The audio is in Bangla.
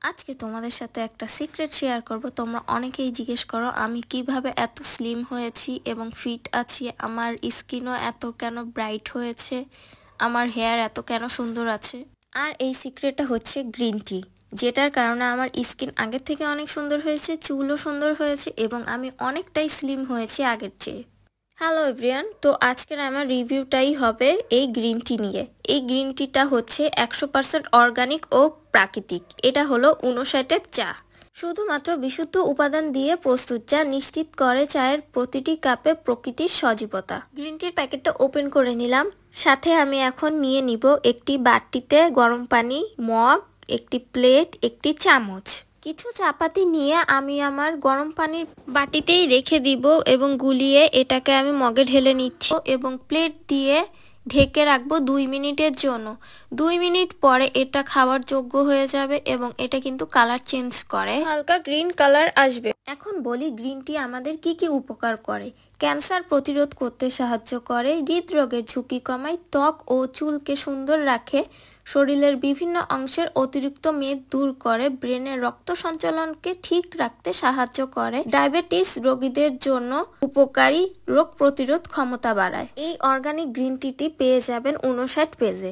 আজকে তোমাদের সাথে একটা সিক্রেট শেয়ার করব। তোমরা অনেকেই জিজ্ঞেস করো আমি কিভাবে এত স্লিম হয়েছি এবং ফিট আছি, আমার স্কিনও এত কেন ব্রাইট হয়েছে, আমার হেয়ার এত কেন সুন্দর আছে। আর এই সিক্রেটটা হচ্ছে গ্রিন টি, যেটার কারণে আমার স্কিন আগের থেকে অনেক সুন্দর হয়েছে, চুলও সুন্দর হয়েছে এবং আমি অনেকটাই স্লিম হয়েছি আগের চেয়ে। হ্যালো এভরিওয়ান, তো আজকের আমার রিভিউটাই হবে এই গ্রিন টি নিয়ে। এই গ্রিন টিটা হচ্ছে 100% অর্গানিক ও প্রাকৃতিক। এটা হলো 59-এর চা, শুধুমাত্র বিশুদ্ধ উপাদান দিয়ে প্রস্তুত, যা নিশ্চিত করে চায়ের প্রতিটি কাপে প্রকৃতির সজীবতা। গ্রিন টির প্যাকেটটা ওপেন করে নিলাম। সাথে আমি এখন নিয়ে নিব একটি বাটিতে গরম পানি, মগ, একটি প্লেট, একটি চামচ। কিছু চাপাতি নিয়ে আমি আমার গরম পানির বাটিতেই রেখে দিব এবং গুলিয়ে এটাকে আমি মগে ঢেলে নিচ্ছি এবং প্লেট দিয়ে ঢেকে রাখবো 2 মিনিটের জন্য। 2 মিনিট পরে এটা খাওয়ার যোগ্য হয়ে যাবে এবং এটা কিন্তু কালার চেঞ্জ করে, হালকা গ্রিন কালার আসবে। এখন বলি গ্রিন টি আমাদের কি কি উপকার করে। ক্যান্সার প্রতিরোধ করতে সাহায্য করে, হৃদরোগের ঝুঁকি কমায়, ত্বক ও চুলকে সুন্দর রাখে, শরীরের বিভিন্ন অংশের অতিরিক্ত মেদ দূর করে, ব্রেনের রক্ত সঞ্চালনকে ঠিক রাখতে সাহায্য করে, ডায়াবেটিস রোগীদের জন্য উপকারী, রোগ প্রতিরোধ ক্ষমতা বাড়ায়। এই অর্গানিক গ্রিন টিটি পেয়ে যাবেন 59 পেজে।